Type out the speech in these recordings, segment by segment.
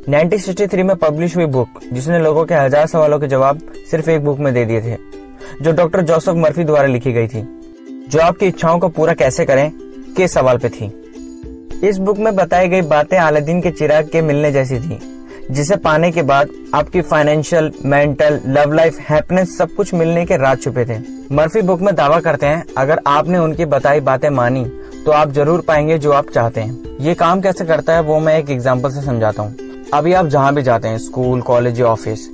1963 में पब्लिश हुई बुक जिसने लोगों के 1000 सवालों के जवाब सिर्फ एक बुक में दे दिए थे, जो डॉक्टर जोसेफ मर्फी द्वारा लिखी गई थी, जो आपकी इच्छाओं को पूरा कैसे करें के सवाल पे थी। इस बुक में बताई गई बातें अलादीन के चिराग के मिलने जैसी थी, जिसे पाने के बाद आपकी financial, mental, love life, happiness सब कुछ मिलने के राज छुपे थे। मर्फी बुक में दावा करते हैं अगर आपने उनकी बताई बातें मानी तो आप जरूर पाएंगे जो आप चाहते हैं। ये काम कैसे करता है वो मैं एक एग्जांपल से समझाता हूँ। अभी आप जहाँ भी जाते हैं, स्कूल, कॉलेज या ऑफिस,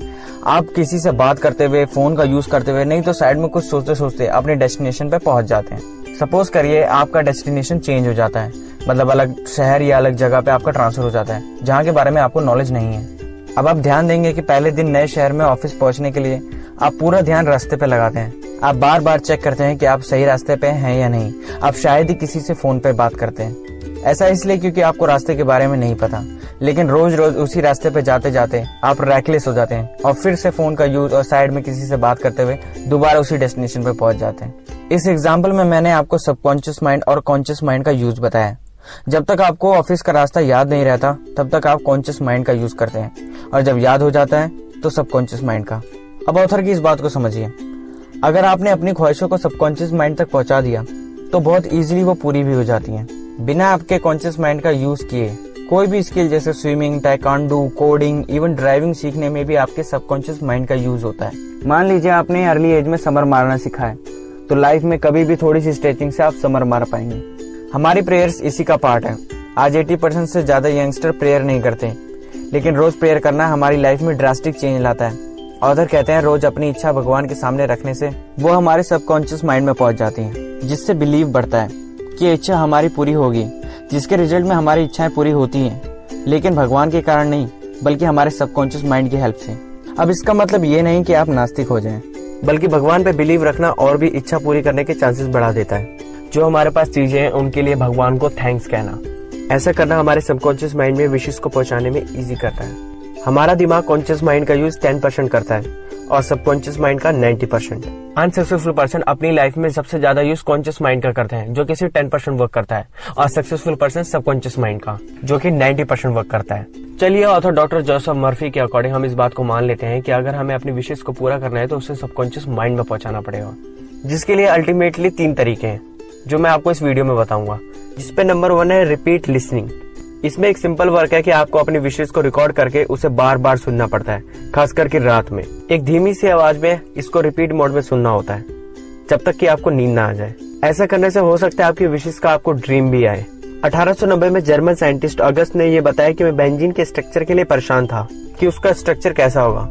आप किसी से बात करते हुए, फोन का यूज करते हुए, नहीं तो साइड में कुछ सोचते सोचते अपने डेस्टिनेशन पे पहुंच जाते हैं। सपोज करिए आपका डेस्टिनेशन चेंज हो जाता है, मतलब अलग शहर या अलग जगह पे आपका ट्रांसफर हो जाता है जहाँ के बारे में आपको नॉलेज नहीं है। अब आप ध्यान देंगे कि पहले दिन नए शहर में ऑफिस पहुंचने के लिए आप पूरा ध्यान रास्ते पे लगाते हैं। आप बार बार चेक करते हैं कि आप सही रास्ते पे हैं या नहीं। आप शायद ही किसी से फोन पे बात करते हैं। ऐसा इसलिए क्योंकि आपको रास्ते के बारे में नहीं पता, लेकिन रोज रोज उसी रास्ते पे जाते जाते आप रैकलेस हो जाते हैं और फिर से फोन का यूज और साइड में किसी से बात करते हुए दोबारा उसी डेस्टिनेशन पे पहुंच जाते हैं। इस एग्जाम्पल में मैंने आपको सबकॉन्शियस माइंड और कॉन्शियस माइंड का यूज बताया। जब तक आपको ऑफिस का रास्ता याद नहीं रहता तब तक आप कॉन्शियस माइंड का यूज करते हैं, और जब याद हो जाता है तो सबकॉन्शियस माइंड का। अब ऑथर की इस बात को समझिए, अगर आपने अपनी ख्वाहिशों को सबकॉन्शियस माइंड तक पहुंचा दिया तो बहुत इजीली वो पूरी भी हो जाती हैं। बिना आपके कॉन्शियस माइंड का यूज किए कोई भी स्किल जैसे swimming, taekwondo, coding, even driving सीखने में भी आपके सबकॉन्शियस माइंड का यूज होता है। मान लीजिए आपने अर्ली एज में समर मारना सीखा है, तो लाइफ में कभी भी थोड़ी सी स्ट्रेचिंग से आप समर मार पाएंगे। हमारी प्रेयर्स इसी का पार्ट है। आज 80% से ज्यादा यंगस्टर प्रेयर नहीं करते, लेकिन रोज प्रेयर करना हमारी लाइफ में ड्रास्टिक चेंज लाता है। ऑथर कहते हैं रोज अपनी इच्छा भगवान के सामने रखने से वो हमारे सबकॉन्शियस माइंड में पहुंच जाती है, जिससे बिलीव बढ़ता है कि इच्छा हमारी पूरी होगी, जिसके रिजल्ट में हमारी इच्छाएं पूरी होती हैं, लेकिन भगवान के कारण नहीं बल्कि हमारे सबकॉन्शियस माइंड की हेल्प से। अब इसका मतलब ये नहीं कि आप नास्तिक हो जाएं, बल्कि भगवान पे बिलीव रखना और भी इच्छा पूरी करने के चांसेस बढ़ा देता है। जो हमारे पास चीजें हैं उनके लिए भगवान को थैंक्स कहना, ऐसा करना हमारे सबकॉन्शियस माइंड में विशेष को पहुंचाने में इजी करता है। हमारा दिमाग कॉन्शियस माइंड का यूज 10% करता है और सबकॉन्शियस माइंड का 90%। अनसक्सेसफुल पर्सन अपनी लाइफ में सबसे ज्यादा यूज कॉन्शियस माइंड का करते हैं, जो कि सिर्फ 10% वर्क करता है, और सक्सेसफुल पर्सन सबकॉन्शियस माइंड का, जो कि 90% वर्क करता है। चलिए ऑथर डॉक्टर जोसेफ मर्फी के अकॉर्डिंग हम इस बात को मान लेते हैं कि अगर हमें अपनी विशेष को पूरा करना है तो उसे सबकॉन्शियस माइंड में पहुंचाना पड़ेगा, जिसके लिए अल्टीमेटली 3 तरीके हैं जो मैं आपको इस वीडियो में बताऊंगा। जिसपे नंबर 1 है रिपीट लिसनिंग। इसमें एक सिंपल वर्क है कि आपको अपनी विशेष को रिकॉर्ड करके उसे बार बार सुनना पड़ता है, खास करके रात में। एक धीमी सी आवाज में इसको रिपीट मोड में सुनना होता है जब तक कि आपको नींद ना आ जाए। ऐसा करने से हो सकता है आपकी विशेष का आपको ड्रीम भी आए। 1890 में जर्मन साइंटिस्ट अगस्त ने यह बताया कि मैं बेंजीन के स्ट्रक्चर के लिए परेशान था कि उसका स्ट्रक्चर कैसा होगा,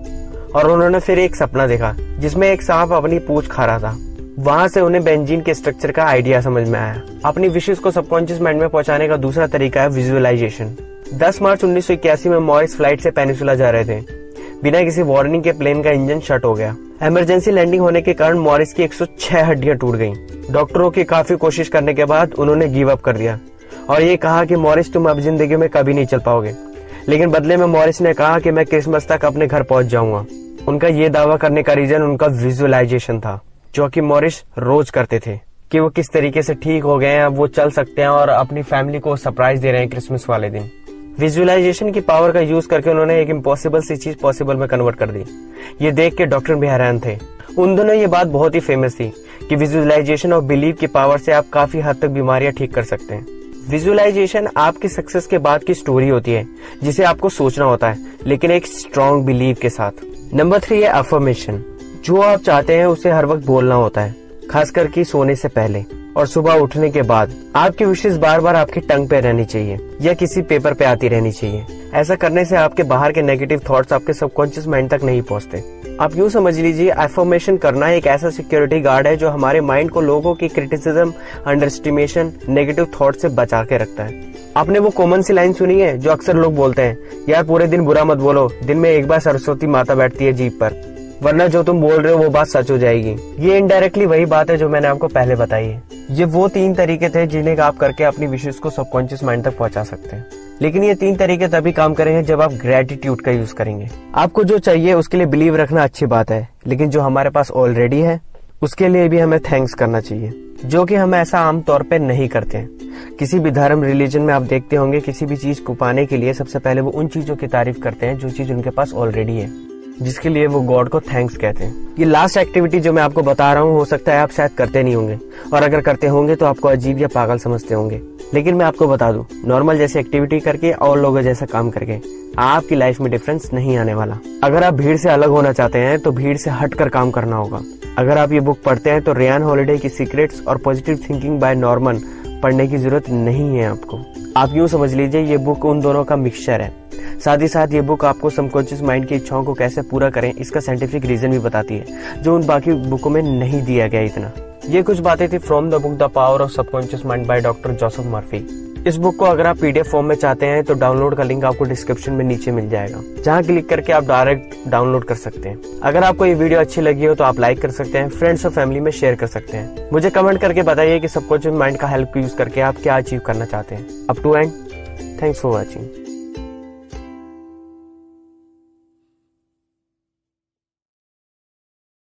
और उन्होंने फिर एक सपना देखा जिसमें एक सांप अपनी पूंछ खा रहा था। वहां से उन्हें बेंजीन के स्ट्रक्चर का आइडिया समझ में आया। अपनी विशेष को सबकॉन्शियस माइंड में पहुंचाने का दूसरा तरीका है विजुअलाइजेशन। 10 मार्च 1981 में मॉरिस फ्लाइट से पेनिसुला जा रहे थे। बिना किसी वार्निंग के प्लेन का इंजन शट हो गया। इमरजेंसी लैंडिंग होने के कारण मॉरिस की 106 हड्डियां टूट गईं। डॉक्टरों की काफी कोशिश करने के बाद उन्होंने गिव अप कर दिया और ये कहा कि मॉरिस तुम अब जिंदगी में कभी नहीं चल पाओगे। लेकिन बदले में मॉरिस ने कहा कि मैं क्रिसमस तक अपने घर पहुंच जाऊंगा। उनका ये दावा करने का रीजन उनका विजुअलाइजेशन था, जो कि मॉरिस रोज करते थे, कि वो किस तरीके से ठीक हो गए हैं, वो चल सकते हैं और अपनी फैमिली को सरप्राइज दे रहे हैं क्रिसमस वाले दिन। विजुअलाइजेशन की पावर का यूज करके उन्होंने एक इम्पॉसिबल सी चीज पॉसिबल में कन्वर्ट कर दी। ये देख के डॉक्टर भी हैरान थे। उन दोनों ये बात बहुत ही फेमस थी कि विजुअलाइजेशन और बिलीव की पावर से आप काफी हद तक बीमारियां ठीक कर सकते हैं। विजुअलाइजेशन आपकी सक्सेस के बाद की स्टोरी होती है जिसे आपको सोचना होता है, लेकिन एक स्ट्रॉन्ग बिलीव के साथ। नंबर 3 है अफर्मेशन। जो आप चाहते हैं उसे हर वक्त बोलना होता है, खास करके सोने से पहले और सुबह उठने के बाद। आपकी विशेष बार बार आपकी टंग पे रहनी चाहिए या किसी पेपर पे आती रहनी चाहिए। ऐसा करने से आपके बाहर के नेगेटिव थॉट्स आपके सबकॉन्शियस माइंड तक नहीं पहुंचते। आप यूं समझ लीजिए, अफर्मेशन करना एक ऐसा सिक्योरिटी गार्ड है जो हमारे माइंड को लोगों की क्रिटिसिज्म, अंडरएस्टिमेशन, नेगेटिव थॉट से बचा के रखता है। आपने वो कॉमन सी लाइन सुनी है जो अक्सर लोग बोलते हैं, यार पूरे दिन बुरा मत बोलो, दिन में एक बार सरस्वती माता बैठती है जीभ पर, वरना जो तुम बोल रहे हो वो बात सच हो जाएगी। ये इनडायरेक्टली वही बात है जो मैंने आपको पहले बताई है। ये वो 3 तरीके थे जिन्हें आप करके अपनी विशेष को सबकॉन्शियस माइंड तक पहुंचा सकते हैं। लेकिन ये 3 तरीके तभी काम करेंगे जब आप ग्रेटिट्यूड का यूज करेंगे। आपको जो चाहिए उसके लिए बिलीव रखना अच्छी बात है, लेकिन जो हमारे पास ऑलरेडी है उसके लिए भी हमें थैंक्स करना चाहिए, जो कि हम ऐसा आमतौर पे नहीं करते हैं। किसी भी धर्म रिलीजन में आप देखते होंगे, किसी भी चीज को पाने के लिए सबसे पहले वो उन चीजों की तारीफ करते हैं जो चीज उनके पास ऑलरेडी है, जिसके लिए वो गॉड को थैंक्स कहते हैं। ये लास्ट एक्टिविटी जो मैं आपको बता रहा हूँ, हो सकता है आप शायद करते नहीं होंगे, और अगर करते होंगे तो आपको अजीब या पागल समझते होंगे, लेकिन मैं आपको बता दूं, नॉर्मल जैसी एक्टिविटी करके और लोगों जैसा काम करके आपकी लाइफ में डिफरेंस नहीं आने वाला। अगर आप भीड़ से अलग होना चाहते हैं तो भीड़ से हटकर काम करना होगा। अगर आप ये बुक पढ़ते हैं तो रेयान हॉलिडे की सीक्रेट्स और पॉजिटिव थिंकिंग बाय नॉर्मन पढ़ने की जरूरत नहीं है आपको। आप यूँ समझ लीजिए ये बुक उन दोनों का मिक्सचर है। साथ ही साथ ये बुक आपको सबकॉन्शियस माइंड की इच्छाओं को कैसे पूरा करें इसका साइंटिफिक रीजन भी बताती है, जो उन बाकी बुकों में नहीं दिया गया इतना। ये कुछ बातें थी from the book the power of subconscious mind by doctor Joseph Murphy. इस बुक को अगर आप पीडीएफ फॉर्म में चाहते हैं तो डाउनलोड का लिंक आपको डिस्क्रिप्शन में नीचे मिल जाएगा, जहां क्लिक करके आप डायरेक्ट डाउनलोड कर सकते हैं। अगर आपको ये वीडियो अच्छी लगी हो तो आप लाइक कर सकते हैं, फ्रेंड्स और फैमिली में शेयर कर सकते हैं। मुझे कमेंट करके बताइए कि सबकॉन्शियस माइंड का हेल्प यूज करके आप क्या अचीव करना चाहते हैं। Up to end, thanks for watching.